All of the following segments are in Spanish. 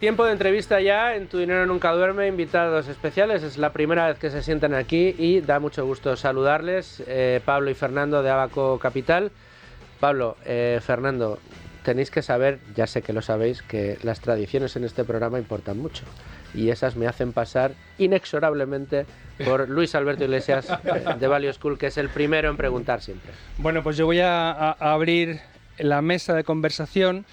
Tiempo de entrevista ya en Tu Dinero Nunca Duerme, invitados especiales. Es la primera vez que se sientan aquí y da mucho gusto saludarles. Pablo y Fernando de Abaco Capital. Pablo, Fernando, tenéis que saber, ya sé que lo sabéis, que las tradiciones en este programa importan mucho. Y esas me hacen pasar inexorablemente por Luis Alberto Iglesias de Value School, que es el primero en preguntar siempre. Bueno, pues yo voy a abrir la mesa de conversación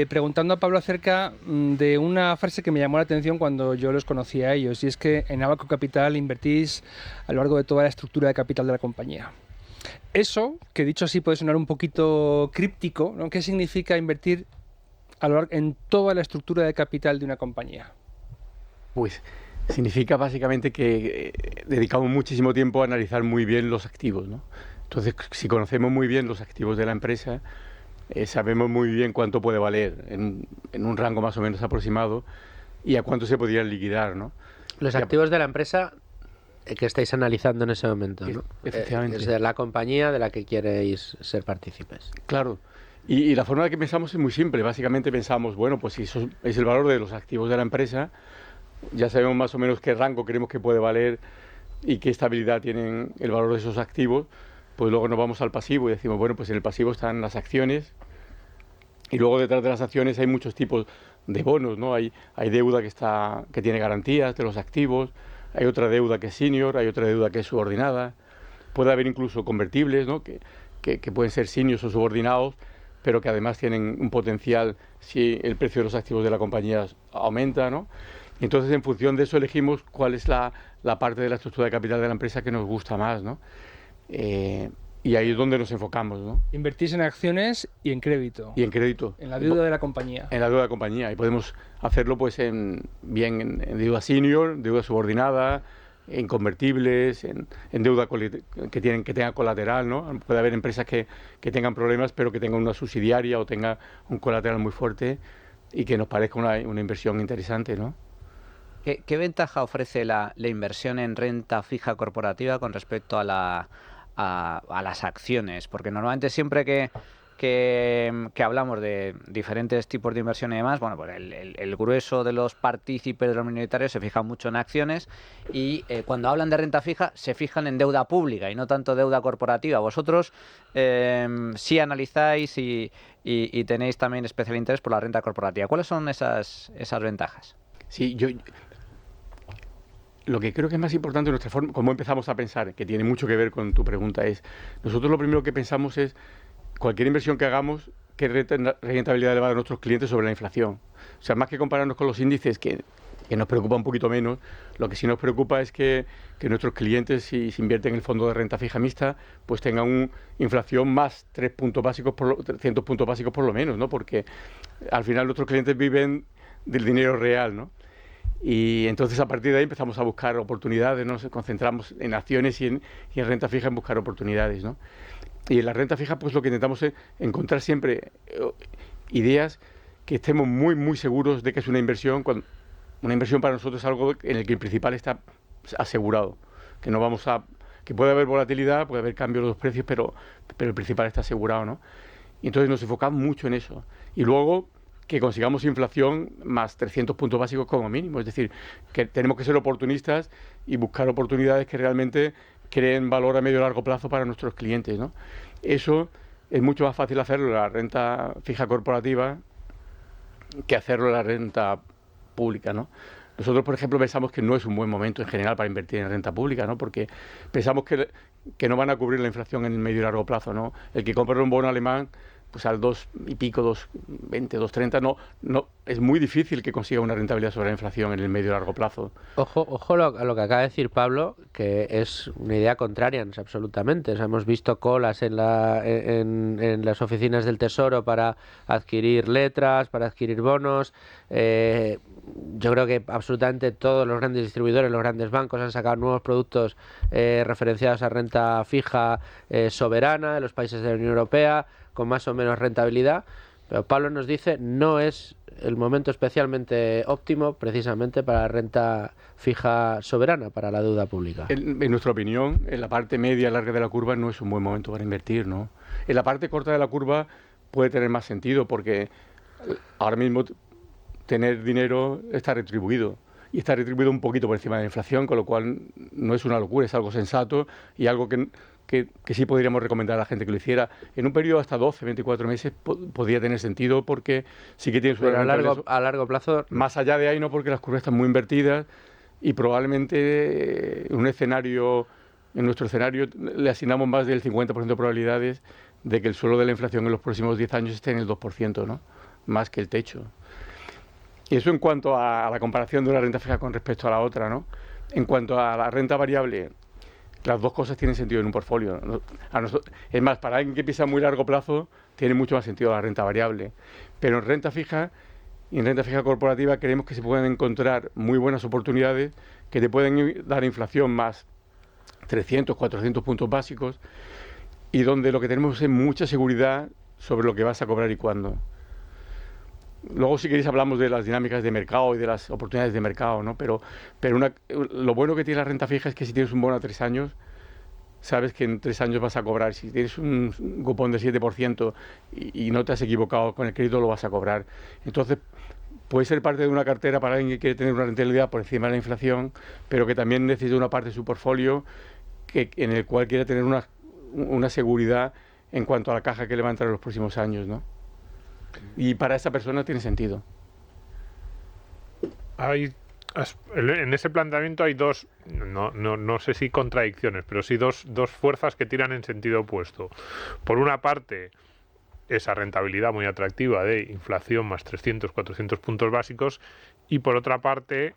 preguntando a Pablo acerca de una frase que me llamó la atención cuando yo los conocí a ellos, y es que en Abaco Capital invertís a lo largo de toda la estructura de capital de la compañía. Eso, que dicho así puede sonar un poquito críptico, ¿no? ¿Qué significa invertir en toda la estructura de capital de una compañía? Pues significa básicamente que dedicamos muchísimo tiempo a analizar muy bien los activos, ¿no? Entonces, si conocemos muy bien los activos de la empresa, sabemos muy bien cuánto puede valer en un rango más o menos aproximado y a cuánto se podría liquidar, ¿no? Los activos de la empresa que estáis analizando en ese momento, ¿no? Efectivamente. Es de la compañía de la que queréis ser partícipes. Claro. Y la forma en la que pensamos es muy simple. Básicamente pensamos, bueno, pues si eso es el valor de los activos de la empresa, ya sabemos más o menos qué rango creemos que puede valer y qué estabilidad tienen el valor de esos activos. Pues luego nos vamos al pasivo y decimos, bueno, pues en el pasivo están las acciones y luego detrás de las acciones hay muchos tipos de bonos, ¿no? Hay deuda que tiene garantías de los activos, hay otra deuda que es senior, hay otra deuda que es subordinada, puede haber incluso convertibles, ¿no? que pueden ser seniors o subordinados, pero que además tienen un potencial si el precio de los activos de la compañía aumenta, ¿no? Entonces, en función de eso, elegimos cuál es la parte de la estructura de capital de la empresa que nos gusta más, ¿no? Y ahí es donde nos enfocamos, ¿no? Invertís en acciones y en crédito. Y en crédito. En la deuda de la compañía. En la deuda de la compañía. Y podemos hacerlo pues en deuda senior, deuda subordinada, en convertibles, en deuda que tenga colateral, ¿no? Puede haber empresas que tengan problemas, pero que tengan una subsidiaria o tenga un colateral muy fuerte y que nos parezca una inversión interesante, ¿no? ¿Qué ventaja ofrece la inversión en renta fija corporativa con respecto a las acciones? Porque normalmente siempre que hablamos de diferentes tipos de inversión y demás, bueno, pues el grueso de los partícipes de los minoritarios se fijan mucho en acciones y cuando hablan de renta fija se fijan en deuda pública y no tanto deuda corporativa. Vosotros sí analizáis y tenéis también especial interés por la renta corporativa. ¿Cuáles son esas ventajas? Sí, lo que creo que es más importante en nuestra forma, como empezamos a pensar, que tiene mucho que ver con tu pregunta, es nosotros lo primero que pensamos es cualquier inversión que hagamos, qué rentabilidad le va a dar a nuestros clientes sobre la inflación. O sea, más que compararnos con los índices, que nos preocupa un poquito menos, lo que sí nos preocupa es que nuestros clientes, si se invierten en el fondo de renta fija mixta, pues tengan una inflación más 300 puntos básicos por lo menos, ¿no? Porque al final nuestros clientes viven del dinero real, ¿no? Y entonces a partir de ahí empezamos a buscar oportunidades, ¿no? Nos concentramos en acciones y en renta fija en buscar oportunidades, ¿no? Y en la renta fija pues lo que intentamos es encontrar siempre ideas que estemos muy muy seguros de que es una inversión. Una inversión para nosotros es algo en el que el principal está asegurado, que puede haber volatilidad, puede haber cambios de los precios, pero el principal está asegurado, ¿no? Y entonces nos enfocamos mucho en eso. Y luego que consigamos inflación más 300 puntos básicos como mínimo. Es decir, que tenemos que ser oportunistas y buscar oportunidades que realmente creen valor a medio y largo plazo para nuestros clientes, ¿no? Eso es mucho más fácil hacerlo en la renta fija corporativa que hacerlo en la renta pública, ¿no? Nosotros, por ejemplo, pensamos que no es un buen momento en general para invertir en renta pública, ¿no? Porque pensamos que no van a cubrir la inflación en el medio y largo plazo, ¿no? El que compra un bono alemán pues al 2 y pico, 2,20, 2,30, no, es muy difícil que consiga una rentabilidad sobre la inflación en el medio y largo plazo. Ojo a lo que acaba de decir Pablo, que es una idea contraria, no sé, absolutamente. O sea, hemos visto colas en las oficinas del Tesoro para adquirir letras, para adquirir bonos. Yo creo que absolutamente todos los grandes distribuidores, los grandes bancos han sacado nuevos productos referenciados a renta fija soberana de los países de la Unión Europea, con más o menos rentabilidad, pero Pablo nos dice no es el momento especialmente óptimo precisamente para la renta fija soberana, para la deuda pública. En nuestra opinión, en la parte media larga de la curva no es un buen momento para invertir, ¿no? En la parte corta de la curva puede tener más sentido porque ahora mismo tener dinero está retribuido. Y está retribuido un poquito por encima de la inflación, con lo cual no es una locura, es algo sensato y algo que sí podríamos recomendar a la gente que lo hiciera. En un periodo hasta 12, 24 meses podría tener sentido, porque sí que tienes Pero a largo plazo... Más allá de ahí no, porque las curvas están muy invertidas y probablemente en nuestro escenario le asignamos más del 50% de probabilidades de que el suelo de la inflación en los próximos 10 años esté en el 2%, ¿no? Más que el techo. Y eso en cuanto a la comparación de una renta fija con respecto a la otra, ¿no? En cuanto a la renta variable, las dos cosas tienen sentido en un portfolio, ¿no? Es más, para alguien que piensa a muy largo plazo, tiene mucho más sentido la renta variable. Pero en renta fija y en renta fija corporativa creemos que se pueden encontrar muy buenas oportunidades que te pueden dar inflación más 300, 400 puntos básicos, y donde lo que tenemos es mucha seguridad sobre lo que vas a cobrar y cuándo. Luego, si queréis, hablamos de las dinámicas de mercado y de las oportunidades de mercado, ¿no? Pero lo bueno que tiene la renta fija es que si tienes un bono a 3 años, sabes que en 3 años vas a cobrar. Si tienes un cupón de 7% y no te has equivocado con el crédito, lo vas a cobrar. Entonces, puede ser parte de una cartera para alguien que quiere tener una rentabilidad por encima de la inflación, pero que también necesita una parte de su portfolio en el cual quiere tener una seguridad en cuanto a la caja que le va a entrar en los próximos años, ¿no? Y para esa persona tiene sentido. En ese planteamiento hay dos, no sé si contradicciones, pero sí dos fuerzas que tiran en sentido opuesto. Por una parte, esa rentabilidad muy atractiva de inflación más 300, 400 puntos básicos, y por otra parte,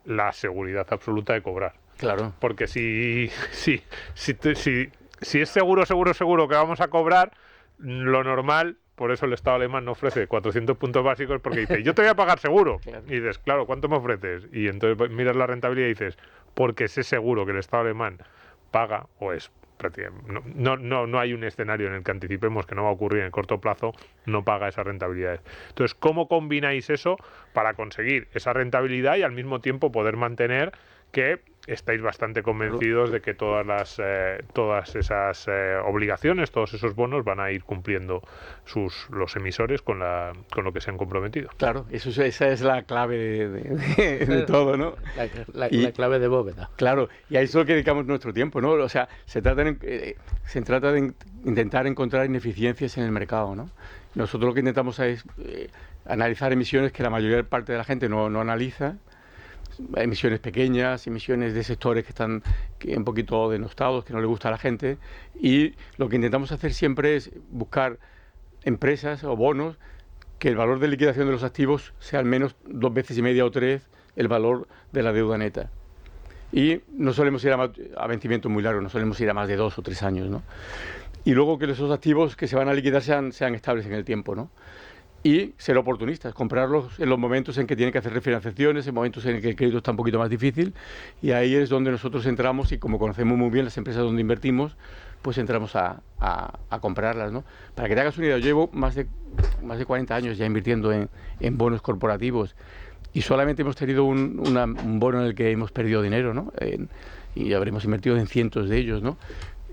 la seguridad absoluta de cobrar. Claro. Porque si es seguro que vamos a cobrar, lo normal... Por eso el Estado alemán no ofrece 400 puntos básicos, porque dice, yo te voy a pagar seguro. Claro. Y dices, claro, ¿cuánto me ofreces? Y entonces miras la rentabilidad y dices, porque sé seguro que el Estado alemán paga, o es prácticamente... No hay un escenario en el que anticipemos que no va a ocurrir en el corto plazo, no paga esas rentabilidades. Entonces, ¿cómo combináis eso para conseguir esa rentabilidad y al mismo tiempo poder mantener que estáis bastante convencidos de que todas esas obligaciones, todos esos bonos van a ir cumpliendo los emisores con lo que se han comprometido? Claro, esa es la clave de todo, ¿no? La clave de bóveda. Claro, y a eso es lo que dedicamos nuestro tiempo, ¿no? O sea, se trata de intentar encontrar ineficiencias en el mercado, ¿no? Nosotros lo que intentamos es analizar emisiones que la mayor parte de la gente no analiza. Emisiones pequeñas, emisiones de sectores que están un poquito denostados, que no le gusta a la gente, y lo que intentamos hacer siempre es buscar empresas o bonos que el valor de liquidación de los activos sea al menos 2 veces y media o 3 el valor de la deuda neta. Y no solemos ir a vencimientos muy largos, no solemos ir a más de 2 o 3 años, ¿no? Y luego que esos activos que se van a liquidar sean estables en el tiempo, ¿no? Y ser oportunistas, comprarlos en los momentos en que tienen que hacer refinanciaciones, en momentos en que el crédito está un poquito más difícil, y ahí es donde nosotros entramos, y como conocemos muy bien las empresas donde invertimos, pues entramos a comprarlas, ¿no? Para que te hagas una idea, yo llevo más de 40 años ya invirtiendo en bonos corporativos, y solamente hemos tenido un bono en el que hemos perdido dinero, ¿no? Y habremos invertido en cientos de ellos, ¿no?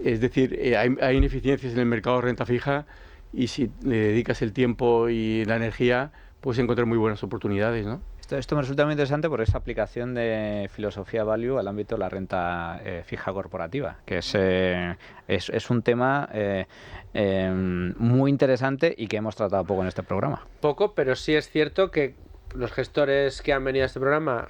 Es decir, hay ineficiencias en el mercado de renta fija, y si le dedicas el tiempo y la energía, puedes encontrar muy buenas oportunidades, ¿no? Esto me resulta muy interesante por esa aplicación de filosofía value al ámbito de la renta fija corporativa, que es un tema muy interesante y que hemos tratado poco en este programa. Poco, pero sí es cierto que los gestores que han venido a este programa,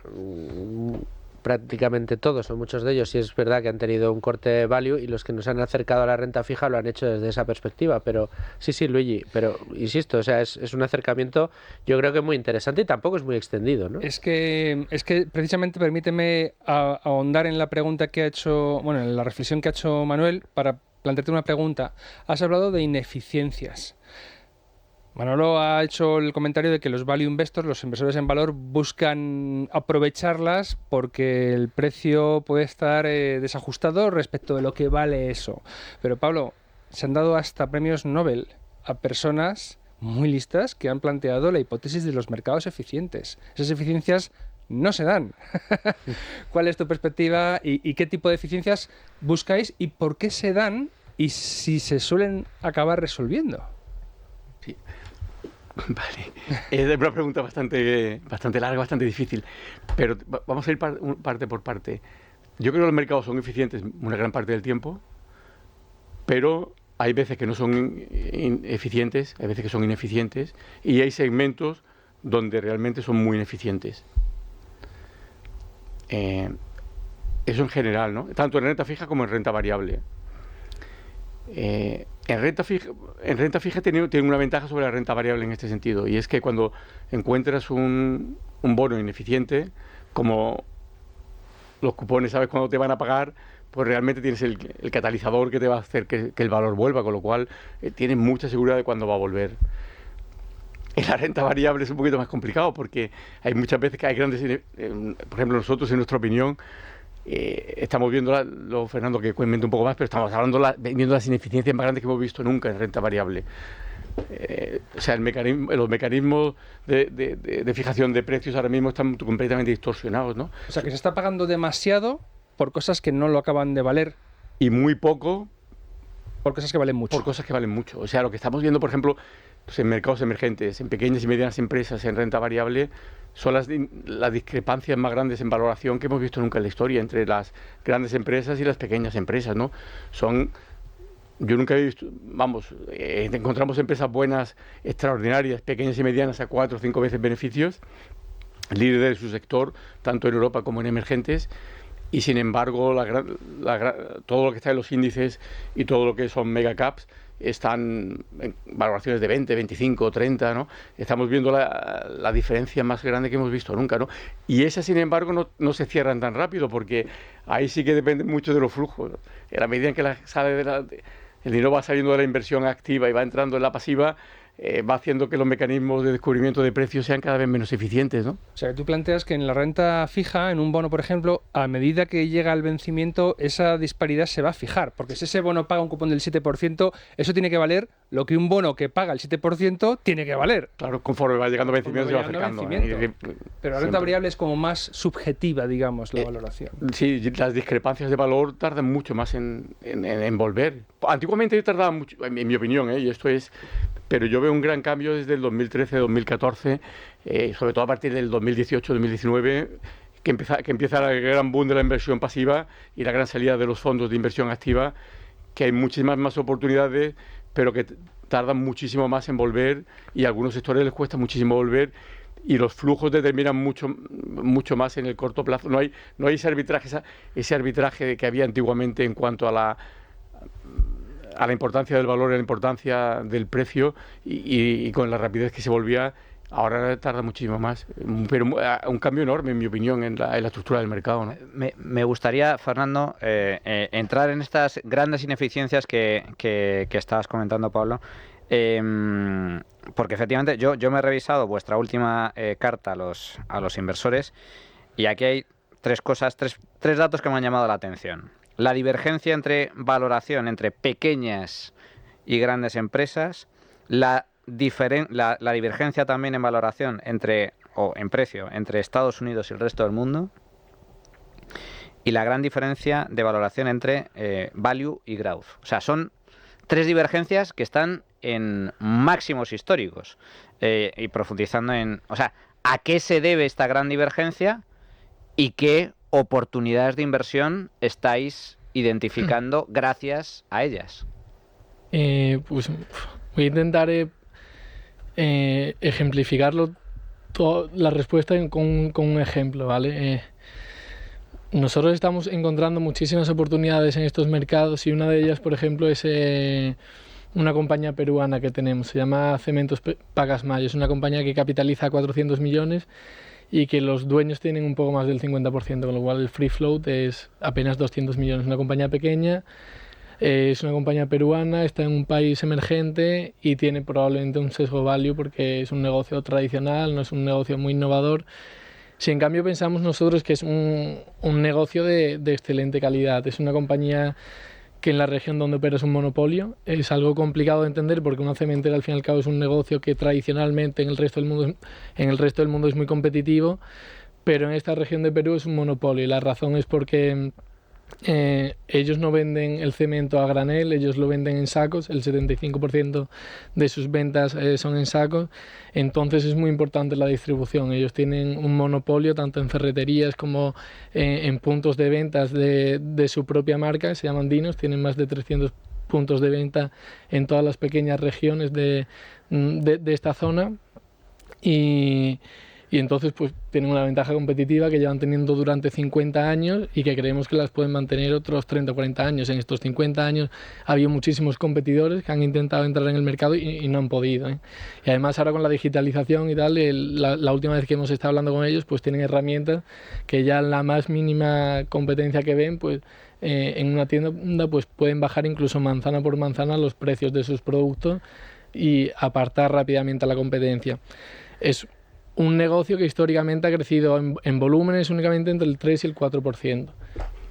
prácticamente todos o muchos de ellos, sí es verdad que han tenido un corte value, y los que nos han acercado a la renta fija lo han hecho desde esa perspectiva. Pero sí, Luigi, pero insisto, o sea, es un acercamiento yo creo que muy interesante y tampoco es muy extendido, ¿no? Es que precisamente permíteme ahondar en la pregunta que ha hecho, bueno, en la reflexión que ha hecho Manuel, para plantearte una pregunta. Has hablado de ineficiencias. Manolo ha hecho el comentario de que los value investors, los inversores en valor, buscan aprovecharlas porque el precio puede estar desajustado respecto de lo que vale eso. Pero Pablo, se han dado hasta premios Nobel a personas muy listas que han planteado la hipótesis de los mercados eficientes. Esas eficiencias no se dan. ¿Cuál es tu perspectiva y qué tipo de eficiencias buscáis y por qué se dan y si se suelen acabar resolviendo? Sí. Vale, es una pregunta bastante larga, bastante difícil, pero vamos a ir parte por parte. Yo creo que los mercados son eficientes una gran parte del tiempo, pero hay veces que no son eficientes, hay veces que son ineficientes, y hay segmentos donde realmente son muy ineficientes. Eso en general, ¿no? Tanto en renta fija como en renta variable. En renta fija tiene una ventaja sobre la renta variable en este sentido, y es que cuando encuentras un bono ineficiente, como los cupones sabes cuándo te van a pagar, pues realmente tienes el catalizador que te va a hacer que el valor vuelva, con lo cual tienes mucha seguridad de cuándo va a volver. En la renta variable es un poquito más complicado porque hay muchas veces que hay grandes... por ejemplo, nosotros, en nuestra opinión, estamos viendo, Fernando que comente un poco más, pero estamos viendo las ineficiencias más grandes que hemos visto nunca en renta variable. O sea, los mecanismos de fijación de precios ahora mismo están completamente distorsionados, ¿no? O sea, que se está pagando demasiado por cosas que no lo acaban de valer. Y muy poco por cosas que valen mucho. Por cosas que valen mucho. O sea, lo que estamos viendo, por ejemplo, pues en mercados emergentes, en pequeñas y medianas empresas, en renta variable, son las discrepancias más grandes en valoración que hemos visto nunca en la historia entre las grandes empresas y las pequeñas empresas, ¿no? Yo nunca he visto, encontramos empresas buenas, extraordinarias, pequeñas y medianas a 4 o 5 veces beneficios, líderes de su sector, tanto en Europa como en emergentes, y sin embargo todo lo que está en los índices y todo lo que son mega caps están en valoraciones de 20, 25, 30, ¿no? Estamos viendo la diferencia más grande que hemos visto nunca, ¿no? Y esas, sin embargo, no se cierran tan rápido, porque ahí sí que depende mucho de los flujos, ¿no? En la medida en que el dinero va saliendo de la inversión activa y va entrando en la pasiva, va haciendo que los mecanismos de descubrimiento de precios sean cada vez menos eficientes, ¿no? O sea, que tú planteas que en la renta fija, en un bono, por ejemplo, a medida que llega el vencimiento, esa disparidad se va a fijar, porque si ese bono paga un cupón del 7%, eso tiene que valer lo que un bono que paga el 7% tiene que valer. Claro, conforme va llegando vencimiento se va acercando. Pero la renta variable es como más subjetiva, digamos, la valoración. Sí, las discrepancias de valor tardan mucho más en volver. Antiguamente tardaban mucho, en mi opinión, y esto es... Pero yo veo un gran cambio desde el 2013-2014, sobre todo a partir del 2018-2019, que empieza el gran boom de la inversión pasiva y la gran salida de los fondos de inversión activa, que hay muchísimas más oportunidades, pero que tardan muchísimo más en volver, y a algunos sectores les cuesta muchísimo volver, y los flujos determinan mucho más en el corto plazo. No hay ese arbitraje que había antiguamente en cuanto a la importancia del valor y a la importancia del precio, y con la rapidez que se volvía, ahora tarda muchísimo más. Pero un cambio enorme, en mi opinión, en la estructura del mercado, ¿no? Me gustaría, Fernando, entrar en estas grandes ineficiencias que estabas comentando, Pablo, porque efectivamente yo me he revisado vuestra última carta a los inversores, y aquí hay tres datos que me han llamado la atención. La divergencia entre valoración entre pequeñas y grandes empresas, la divergencia también en valoración en precio entre Estados Unidos y el resto del mundo, y la gran diferencia de valoración entre value y growth. O sea, son tres divergencias que están en máximos históricos, y profundizando o sea, ¿a qué se debe esta gran divergencia y qué oportunidades de inversión estáis identificando gracias a ellas? Pues voy a intentar ejemplificarlo la respuesta con un ejemplo, ¿vale? Nosotros estamos encontrando muchísimas oportunidades en estos mercados, y una de ellas, por ejemplo, es una compañía peruana que tenemos, se llama Cementos Pacasmayo. Es una compañía que capitaliza 400 millones y que los dueños tienen un poco más del 50%, con lo cual el free float es apenas 200 millones. Una compañía pequeña, es una compañía peruana, está en un país emergente y tiene probablemente un sesgo value porque es un negocio tradicional, no es un negocio muy innovador. Si en cambio pensamos nosotros que es un negocio de excelente calidad, es una compañía que en la región donde opera es un monopolio, es algo complicado de entender porque una cementera al fin y al cabo es un negocio que tradicionalmente en el resto del mundo es muy competitivo, pero en esta región de Perú es un monopolio, y la razón es porque Ellos no venden el cemento a granel, ellos lo venden en sacos, el 75% de sus ventas son en sacos, entonces es muy importante la distribución. Ellos tienen un monopolio tanto en ferreterías como en puntos de ventas de su propia marca, se llaman Dinos, tienen más de 300 puntos de venta en todas las pequeñas regiones de esta zona y entonces pues tienen una ventaja competitiva que llevan teniendo durante 50 años y que creemos que las pueden mantener otros 30 o 40 años. En estos 50 años ha habido muchísimos competidores que han intentado entrar en el mercado y no han podido, ¿eh? Y además ahora con la digitalización y tal, la última vez que hemos estado hablando con ellos, pues tienen herramientas que ya la más mínima competencia que ven, pues en una tienda pues pueden bajar incluso manzana por manzana los precios de sus productos y apartar rápidamente a la competencia. Es un negocio que históricamente ha crecido en volúmenes únicamente entre el 3 y el 4%.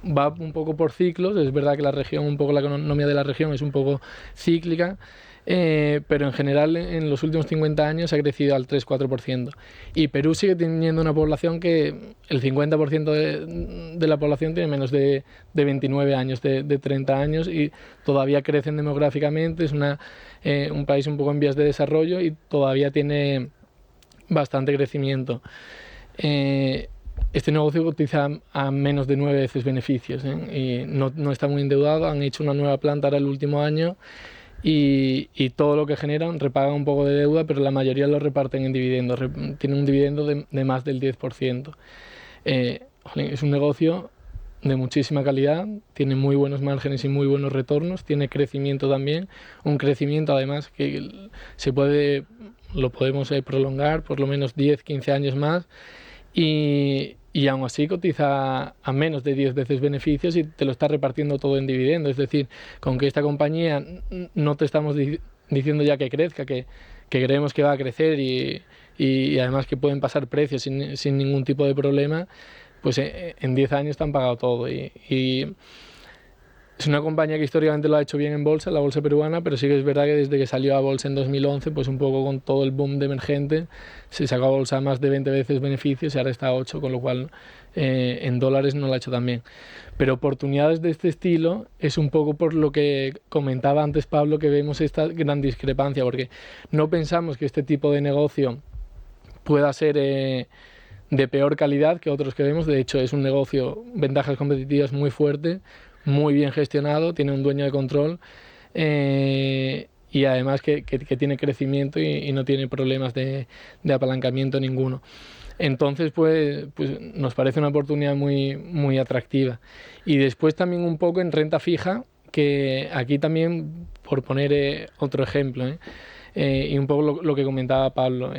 Va un poco por ciclos, es verdad que la región, un poco la economía de la región es un poco cíclica, pero en general en los últimos 50 años ha crecido al 3-4%. Y Perú sigue teniendo una población que el 50% de la población tiene menos de 29 años, de 30 años, y todavía crecen demográficamente, es un país un poco en vías de desarrollo y todavía tiene bastante crecimiento. Este negocio cotiza a menos de 9 veces beneficios, y no está muy endeudado. Han hecho una nueva planta ahora el último año y todo lo que generan repagan un poco de deuda, pero la mayoría lo reparten en dividendos. Tienen un dividendo de más del 10%. Es un negocio de muchísima calidad, tiene muy buenos márgenes y muy buenos retornos, tiene crecimiento también, un crecimiento además que lo podemos prolongar por lo menos 10-15 años más y aún así cotiza a menos de 10 veces beneficios y te lo está repartiendo todo en dividendos. Es decir, con que esta compañía no te estamos diciendo ya que crezca, que creemos que va a crecer y además que pueden pasar precios sin ningún tipo de problema, pues en 10 años te han pagado todo y es una compañía que históricamente lo ha hecho bien en bolsa, la bolsa peruana, pero sí que es verdad que desde que salió a bolsa en 2011, pues un poco con todo el boom de emergente, se sacó a bolsa más de 20 veces beneficios y ahora está a 8, con lo cual en dólares no lo ha hecho tan bien. Pero oportunidades de este estilo es un poco por lo que comentaba antes Pablo, que vemos esta gran discrepancia, porque no pensamos que este tipo de negocio pueda ser de peor calidad que otros que vemos. De hecho, es un negocio, ventajas competitivas muy fuerte, muy bien gestionado, tiene un dueño de control y además que tiene crecimiento y no tiene problemas de apalancamiento ninguno. Entonces, pues nos parece una oportunidad muy, muy atractiva. Y después también un poco en renta fija, que aquí también, por poner otro ejemplo, y un poco lo que comentaba Pablo,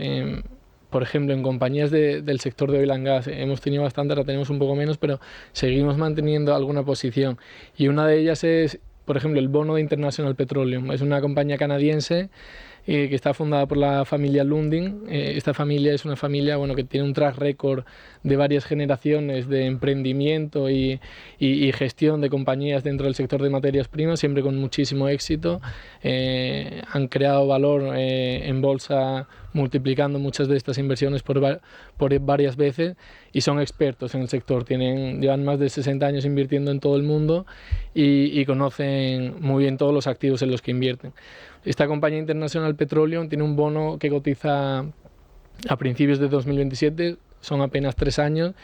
por ejemplo, en compañías del sector de oil and gas hemos tenido bastante, ahora tenemos un poco menos, pero seguimos manteniendo alguna posición. Y una de ellas es, por ejemplo, el bono de International Petroleum. Es una compañía canadiense que está fundada por la familia Lundin. Esta familia es una familia que tiene un track record de varias generaciones de emprendimiento y gestión de compañías dentro del sector de materias primas, siempre con muchísimo éxito. Han creado valor en bolsa multiplicando muchas de estas inversiones por varias veces y son expertos en el sector. Llevan más de 60 años invirtiendo en todo el mundo y conocen muy bien todos los activos en los que invierten. Esta compañía International Petroleum tiene un bono que cotiza a principios de 2027, son apenas 3 años,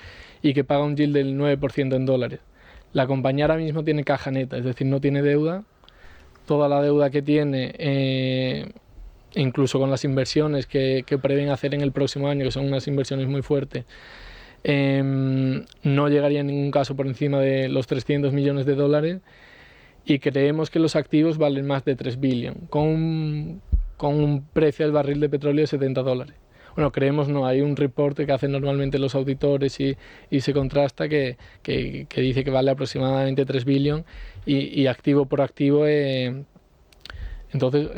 y que paga un yield del 9% en dólares. La compañía ahora mismo tiene caja neta, es decir, no tiene deuda. Toda la deuda que tiene, incluso con las inversiones que prevén hacer en el próximo año, que son unas inversiones muy fuertes, no llegaría en ningún caso por encima de los 300 millones de dólares. Y creemos que los activos valen más de 3 billion, con un precio del barril de petróleo de $70. Bueno, creemos no, hay un reporte que hacen normalmente los auditores y se contrasta que dice que vale aproximadamente 3 billion y activo por activo. Entonces,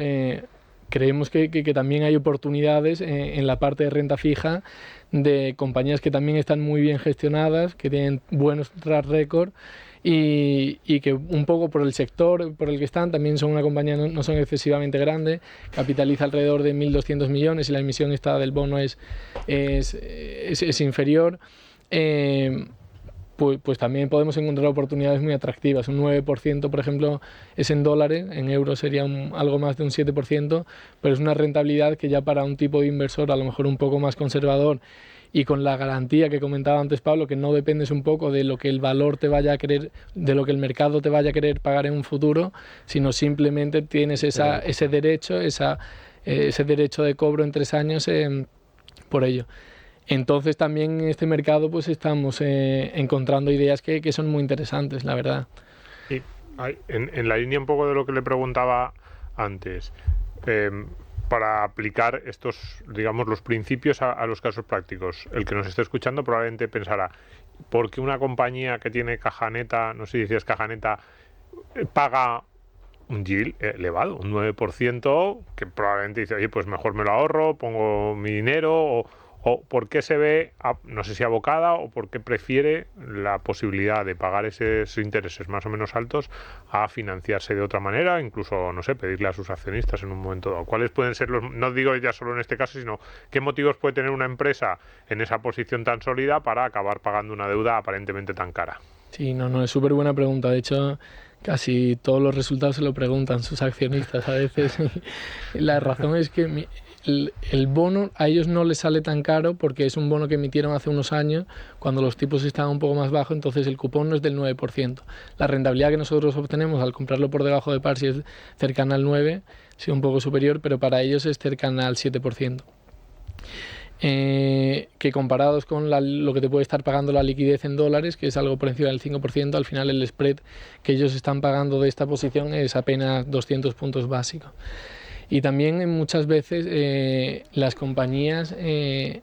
creemos que también hay oportunidades en la parte de renta fija de compañías que también están muy bien gestionadas, que tienen buenos track record y que un poco por el sector por el que están, también son una compañía, no son excesivamente grandes, capitaliza alrededor de 1.200 millones y la emisión del bono es inferior. pues también podemos encontrar oportunidades muy atractivas. Un 9%, por ejemplo, es en dólares, en euros sería algo más de un 7%, pero es una rentabilidad que ya para un tipo de inversor a lo mejor un poco más conservador y con la garantía que comentaba antes Pablo, que no dependes un poco de lo que el valor te vaya a querer, de lo que el mercado te vaya a querer pagar en un futuro, sino simplemente tienes ese derecho de cobro en 3 años por ello. Entonces también en este mercado pues estamos encontrando ideas que son muy interesantes, la verdad. Y en la línea un poco de lo que le preguntaba antes, para aplicar estos, digamos, los principios a los casos prácticos, el que nos esté escuchando probablemente pensará, ¿por qué una compañía que tiene caja neta, no sé si decías caja neta, paga un yield elevado, un 9%, que probablemente dice, oye, pues mejor me lo ahorro, pongo mi dinero, o por qué se ve, no sé si abocada, o por qué prefiere la posibilidad de pagar esos intereses más o menos altos a financiarse de otra manera, incluso, no sé, pedirle a sus accionistas en un momento dado? ¿Cuáles pueden ser los, no digo ya solo en este caso, sino qué motivos puede tener una empresa en esa posición tan sólida para acabar pagando una deuda aparentemente tan cara? Sí, no, es súper buena pregunta. De hecho, casi todos los resultados se lo preguntan sus accionistas a veces. La razón es que el bono a ellos no les sale tan caro porque es un bono que emitieron hace unos años cuando los tipos estaban un poco más bajos, entonces el cupón no es del 9%. La rentabilidad que nosotros obtenemos al comprarlo por debajo de par si es cercana al 9%, sí un poco superior, pero para ellos es cercana al 7%. Que comparados con lo que te puede estar pagando la liquidez en dólares, que es algo por encima del 5%, al final el spread que ellos están pagando de esta posición es apenas 200 puntos básicos. Y también muchas veces las compañías, y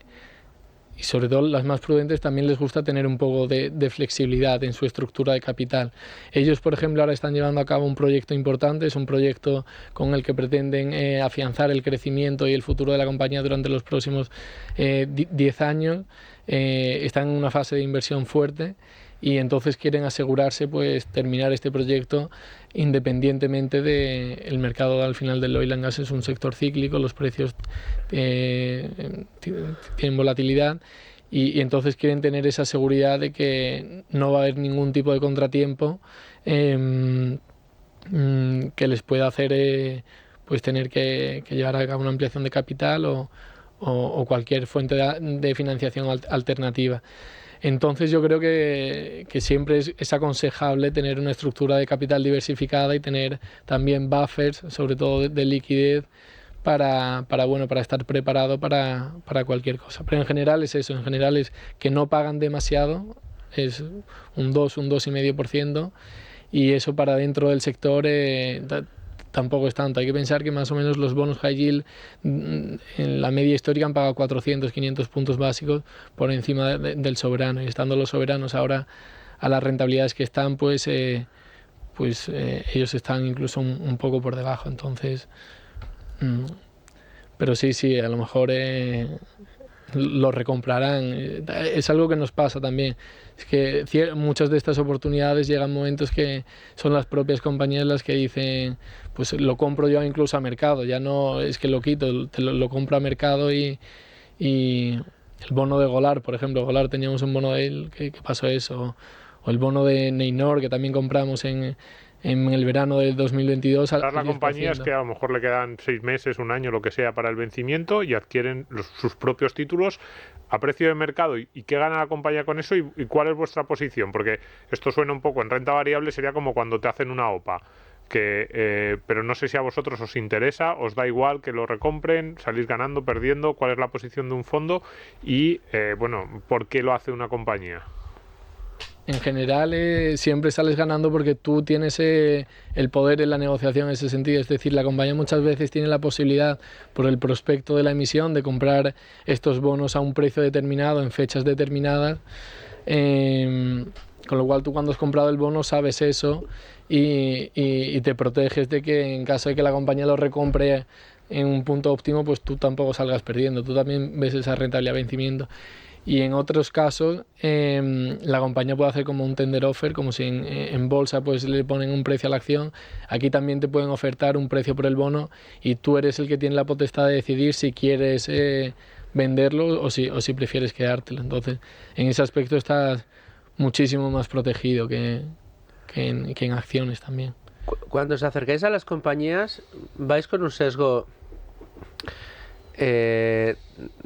sobre todo las más prudentes, también les gusta tener un poco de flexibilidad en su estructura de capital. Ellos, por ejemplo, ahora están llevando a cabo un proyecto importante, es un proyecto con el que pretenden afianzar el crecimiento y el futuro de la compañía durante los próximos 10 años. Están en una fase de inversión fuerte y entonces quieren asegurarse pues terminar este proyecto independientemente del mercado. Al final del oil and gas es un sector cíclico, los precios tienen volatilidad y entonces quieren tener esa seguridad de que no va a haber ningún tipo de contratiempo que les pueda hacer pues tener que llevar a cabo una ampliación de capital o cualquier fuente de financiación alternativa. Entonces yo creo que siempre es aconsejable tener una estructura de capital diversificada y tener también buffers, sobre todo de liquidez, para estar preparado para cualquier cosa. Pero en general es eso, en general es que no pagan demasiado, es un 2,5%, y eso para dentro del sector tampoco es tanto. Hay que pensar que más o menos los bonos high yield en la media histórica han pagado 400, 500 puntos básicos por encima del soberano, y estando los soberanos ahora a las rentabilidades que están, pues ellos están incluso un poco por debajo. Entonces, pero sí, a lo mejor lo recomprarán. Es algo que nos pasa también. Es que muchas de estas oportunidades llegan momentos que son las propias compañías las que dicen, pues lo compro yo incluso a mercado, ya no es que lo quito, lo compro a mercado. Y el bono de Golar, por ejemplo, Golar teníamos un bono de él que pasó eso, o el bono de Neynor que también compramos en el verano del 2022. La compañía es que a lo mejor le quedan 6 meses, un año, lo que sea para el vencimiento, y adquieren sus propios títulos a precio de mercado. ¿Y qué gana la compañía con eso? ¿Y cuál es vuestra posición? Porque esto suena un poco en renta variable, sería como cuando te hacen una OPA. Pero no sé si a vosotros os interesa, os da igual que lo recompren, salís ganando, perdiendo, cuál es la posición de un fondo y, ¿por qué lo hace una compañía? En general siempre sales ganando porque tú tienes el poder en la negociación en ese sentido. Es decir, la compañía muchas veces tiene la posibilidad, por el prospecto de la emisión, de comprar estos bonos a un precio determinado en fechas determinadas. Con lo cual tú cuando has comprado el bono sabes eso y te proteges de que en caso de que la compañía lo recompre en un punto óptimo, pues tú tampoco salgas perdiendo. Tú también ves esa rentabilidad de vencimiento. Y en otros casos la compañía puede hacer como un tender offer, como si en bolsa pues le ponen un precio a la acción. Aquí también te pueden ofertar un precio por el bono y tú eres el que tiene la potestad de decidir si quieres venderlo o si prefieres quedártelo. Entonces, en ese aspecto estás muchísimo más protegido que en acciones también. Cuando os acercáis a las compañías, vais con un sesgo,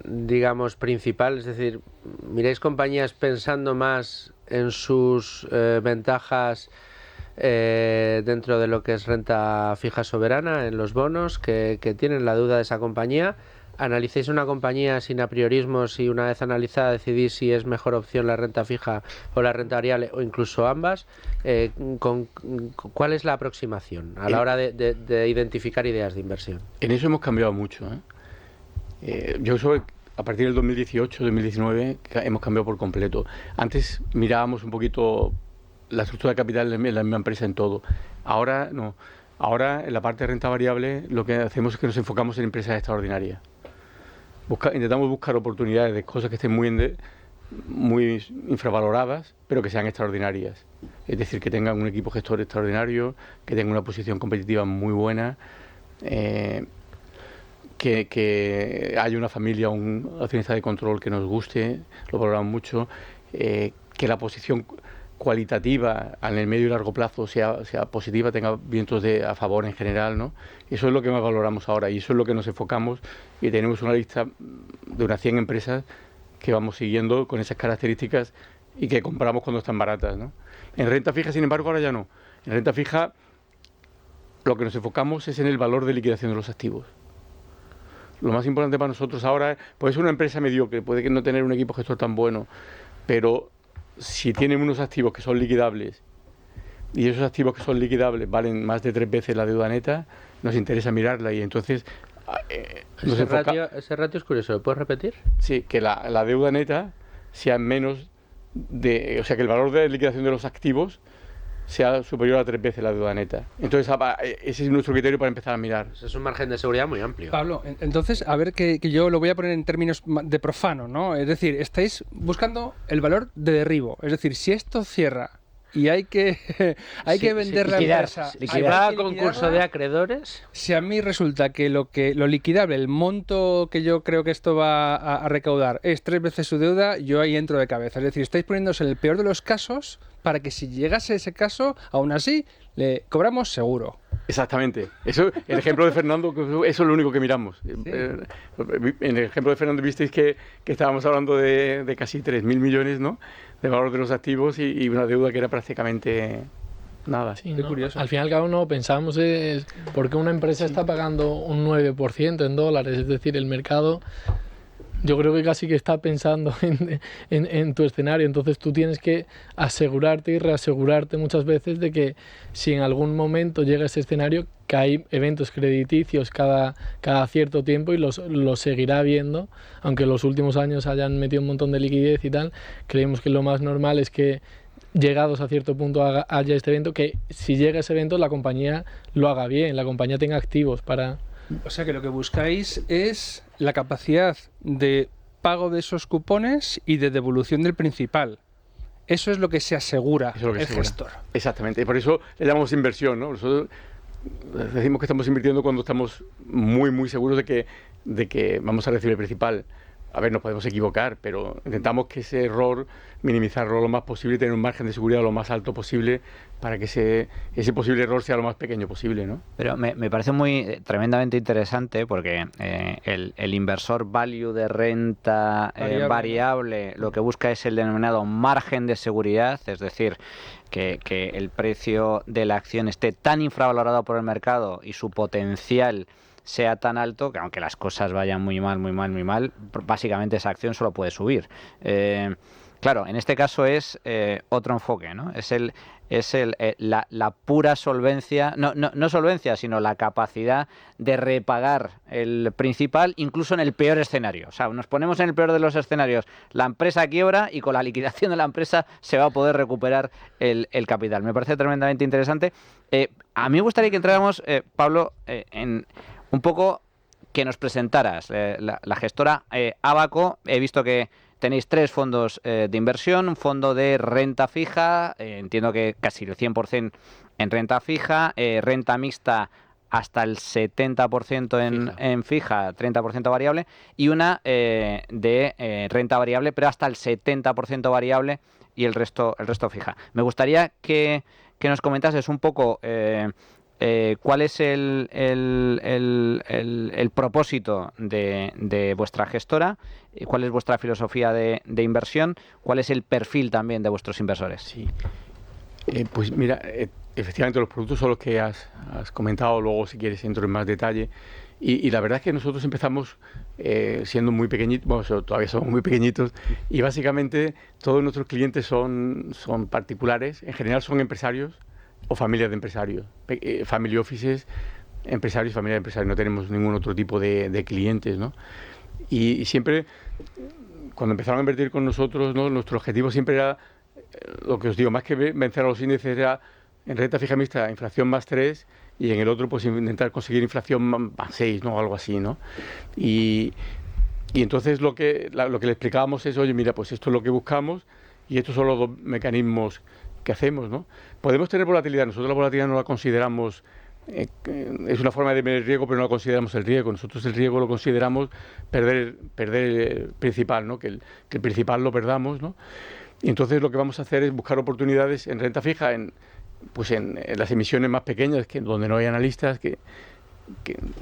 digamos, principal, es decir, miráis compañías pensando más en sus ventajas dentro de lo que es renta fija soberana, en los bonos, que tienen la deuda de esa compañía. Analicéis una compañía sin apriorismos y una vez analizada decidís si es mejor opción la renta fija o la renta variable o incluso ambas. ¿Cuál es la aproximación a la hora de identificar ideas de inversión? En eso hemos cambiado mucho. Yo soy, a partir del 2018-2019 hemos cambiado por completo. Antes mirábamos un poquito la estructura de capital en la misma empresa en todo. Ahora no. Ahora en la parte de renta variable lo que hacemos es que nos enfocamos en empresas extraordinarias. Intentamos buscar oportunidades de cosas que estén muy infravaloradas, pero que sean extraordinarias. Es decir, que tengan un equipo gestor extraordinario, que tengan una posición competitiva muy buena, que haya una familia, un accionista de control que nos guste, lo valoramos mucho, que la posición cualitativa en el medio y largo plazo sea positiva, tenga vientos a favor en general, ¿no? Eso es lo que más valoramos ahora y eso es lo que nos enfocamos y tenemos una lista de unas 100 empresas que vamos siguiendo con esas características y que compramos cuando están baratas, ¿no? En renta fija, sin embargo, ahora ya no. En renta fija lo que nos enfocamos es en el valor de liquidación de los activos. Lo más importante para nosotros ahora puede ser una empresa mediocre, puede no tener un equipo gestor tan bueno, pero si tienen unos activos que son liquidables y esos activos que son liquidables valen más de 3 veces la deuda neta, nos interesa mirarla y entonces... ese ratio es curioso, ¿lo puedes repetir? Sí, que la deuda neta sea menos de... O sea, que el valor de liquidación de los activos sea superior a 3 veces la deuda neta. Entonces, ese es nuestro criterio para empezar a mirar. Es un margen de seguridad muy amplio. Pablo, entonces, a ver que yo lo voy a poner en términos de profano, ¿no? Es decir, estáis buscando el valor de derribo. Es decir, si esto cierra y hay que vender la empresa... Si va a concurso de acreedores... Si a mí resulta que lo liquidable, el monto que yo creo que esto va a recaudar es 3 veces su deuda, yo ahí entro de cabeza. Es decir, estáis poniéndose en el peor de los casos para que si llegase ese caso, aún así, le cobramos seguro. Exactamente. Eso, el ejemplo de Fernando, eso es lo único que miramos. Sí. En el ejemplo de Fernando visteis que estábamos hablando de casi 3.000 millones, ¿no?, de valor de los activos y una deuda que era prácticamente nada. Sí, ¿no? Curioso. Al fin y al cabo no pensamos es por qué una empresa está pagando un 9% en dólares, es decir, el mercado... Yo creo que casi que está pensando en tu escenario, entonces tú tienes que asegurarte y reasegurarte muchas veces de que si en algún momento llega ese escenario, que hay eventos crediticios cada cierto tiempo y los seguirá habiendo, aunque en los últimos años hayan metido un montón de liquidez y tal, creemos que lo más normal es que llegados a cierto punto haya este evento, que si llega ese evento la compañía lo haga bien, la compañía tenga activos para... O sea que lo que buscáis es la capacidad de pago de esos cupones y de devolución del principal. Eso es lo que se asegura el gestor. Exactamente, y por eso le llamamos inversión, ¿no? Nosotros decimos que estamos invirtiendo cuando estamos muy seguros de que vamos a recibir el principal. A ver, nos podemos equivocar, pero intentamos que ese error, minimizarlo lo más posible y tener un margen de seguridad lo más alto posible para que ese posible error sea lo más pequeño posible, ¿no? Pero me parece tremendamente interesante porque el inversor value de renta variable lo que busca es el denominado margen de seguridad, es decir, que el precio de la acción esté tan infravalorado por el mercado y su potencial sea tan alto que aunque las cosas vayan muy mal, básicamente esa acción solo puede subir. Claro, en este caso es otro enfoque, ¿no? Es la pura solvencia, no solvencia, sino la capacidad de repagar el principal, incluso en el peor escenario. O sea, nos ponemos en el peor de los escenarios, la empresa quiebra y con la liquidación de la empresa se va a poder recuperar el capital. Me parece tremendamente interesante. A mí me gustaría que entráramos, Pablo, en un poco que nos presentaras la gestora Abaco. He visto que tenéis 3 fondos de inversión, un fondo de renta fija, entiendo que casi el 100% en renta fija, renta mixta hasta el 70% en fija, 30% variable, y una de renta variable, pero hasta el 70% variable y el resto fija. Me gustaría que nos comentases un poco cuál es el propósito de vuestra gestora, cuál es vuestra filosofía de inversión, cuál es el perfil también de vuestros inversores. Sí. Pues mira, efectivamente los productos son los que has comentado, luego si quieres entro en más detalle. Y la verdad es que nosotros empezamos siendo muy pequeñitos, bueno, todavía somos muy pequeñitos, y básicamente todos nuestros clientes son particulares, en general son empresarios o familias de empresarios, family offices, empresarios y familias de empresarios, no tenemos ningún otro tipo de clientes, ¿no? Y siempre, cuando empezaron a invertir con nosotros, ¿no? Nuestro objetivo siempre era, lo que os digo, más que vencer a los índices, era en renta fija mixta inflación más 3 y en el otro pues intentar conseguir inflación más 6, ¿no? Algo así, ¿no? Y entonces lo que le explicábamos es, oye, mira, pues esto es lo que buscamos y estos son los dos mecanismos que hacemos, ¿no? Podemos tener volatilidad, nosotros la volatilidad no la consideramos, es una forma de medir el riesgo, pero no la consideramos el riesgo. Nosotros el riesgo lo consideramos perder el principal, ¿no? Que el principal lo perdamos, ¿no? Y entonces lo que vamos a hacer es buscar oportunidades en renta fija, en las emisiones más pequeñas, donde no hay analistas,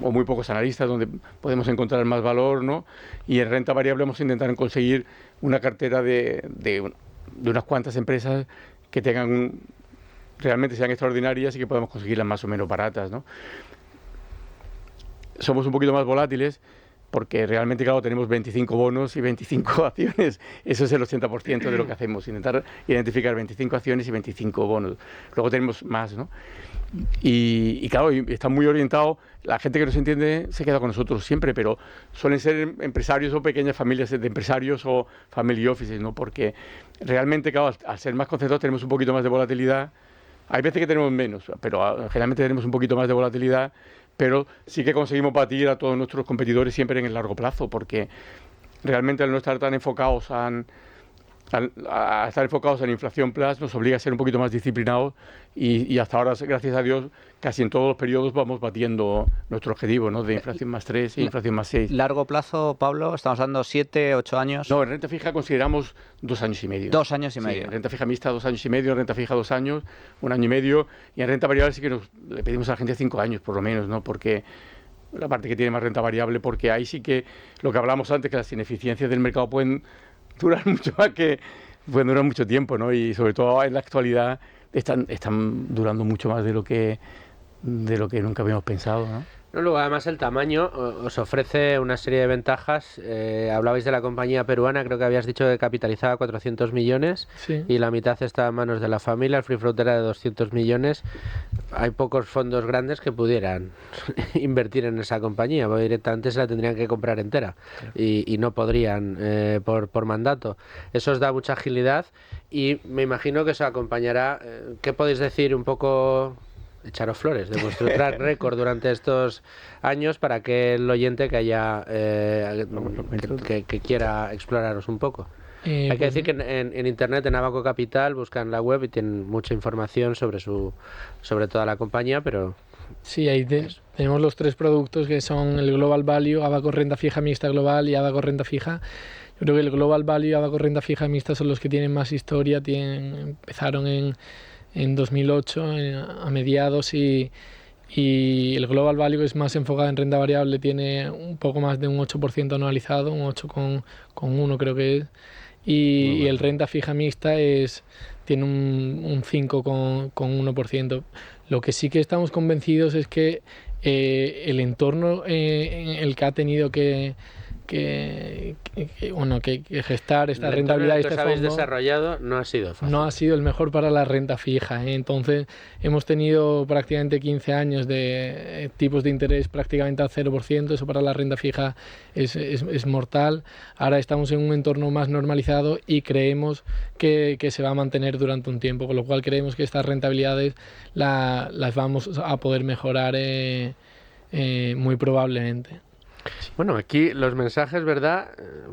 o muy pocos analistas, donde podemos encontrar más valor, ¿no? Y en renta variable vamos a intentar conseguir una cartera de unas cuantas empresas que realmente sean extraordinarias y que podamos conseguirlas más o menos baratas, ¿no? Somos un poquito más volátiles porque realmente, claro, tenemos 25 bonos y 25 acciones. Eso es el 80% de lo que hacemos, intentar identificar 25 acciones y 25 bonos. Luego tenemos más, ¿no? Y claro, está muy orientado, la gente que nos entiende se queda con nosotros siempre, pero suelen ser empresarios o pequeñas familias de empresarios o family offices, ¿no? Porque realmente, claro, al ser más concentrados tenemos un poquito más de volatilidad. Hay veces que tenemos menos, pero generalmente tenemos un poquito más de volatilidad, pero sí que conseguimos batir a todos nuestros competidores siempre en el largo plazo, porque realmente al no estar tan enfocados a estar enfocados en inflación plus nos obliga a ser un poquito más disciplinados y hasta ahora, gracias a Dios, casi en todos los periodos vamos batiendo nuestro objetivo, ¿no? De inflación más 3 y inflación más 6. ¿Largo plazo, Pablo? ¿Estamos hablando 7, 8 años? No, en renta fija consideramos 2 años y medio. 2 años y medio. En renta fija mixta 2 años y medio, en renta fija 2 años, 1 año y medio, y en renta variable sí que le pedimos a la gente 5 años por lo menos, ¿no? Porque la parte que tiene más renta variable, porque ahí sí que lo que hablamos antes, que las ineficiencias del mercado pueden durar mucho más pueden durar mucho tiempo, ¿no? Y sobre todo en la actualidad están durando mucho más de lo que nunca habíamos pensado, ¿no? No, luego además el tamaño os ofrece una serie de ventajas. Hablabais de la compañía peruana, creo que habías dicho que capitalizaba 400 millones Sí. y la mitad está en manos de la familia, el free float era de 200 millones. Hay pocos fondos grandes que pudieran invertir en esa compañía, porque directamente se la tendrían que comprar entera y no podrían por mandato. Eso os da mucha agilidad y me imagino que eso acompañará. ¿Qué podéis decir un poco? Echaros flores de vuestro track record durante estos años para que el oyente que haya que quiera exploraros un poco. Hay que decir que en internet, en Abaco Capital, buscan la web y tienen mucha información sobre toda la compañía, pero Sí, ahí tenemos los 3 productos que son el Global Value, Abaco Renta Fija Mixta Global y Abaco Renta Fija. Yo creo que el Global Value y Abaco Renta Fija Mixta son los que tienen más historia, empezaron en 2008 a mediados y el Global Value es más enfocado en renta variable, tiene un poco más de un 8% anualizado, un 8,1 creo que es, y el renta fija mixta tiene un 5,1%. Lo que sí que estamos convencidos es que el entorno en el que ha tenido que gestar esta rentabilidad de este fondo habéis desarrollado no ha sido fácil. No ha sido el mejor para la renta fija, ¿eh? Entonces hemos tenido prácticamente 15 años de tipos de interés prácticamente al 0%, eso para la renta fija es mortal. Ahora estamos en un entorno más normalizado y creemos que se va a mantener durante un tiempo, con lo cual creemos que estas rentabilidades las vamos a poder mejorar muy probablemente. Bueno, aquí los mensajes, ¿verdad?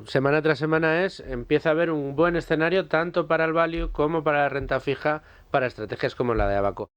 Semana tras semana empieza a haber un buen escenario tanto para el value como para la renta fija, para estrategias como la de Abaco.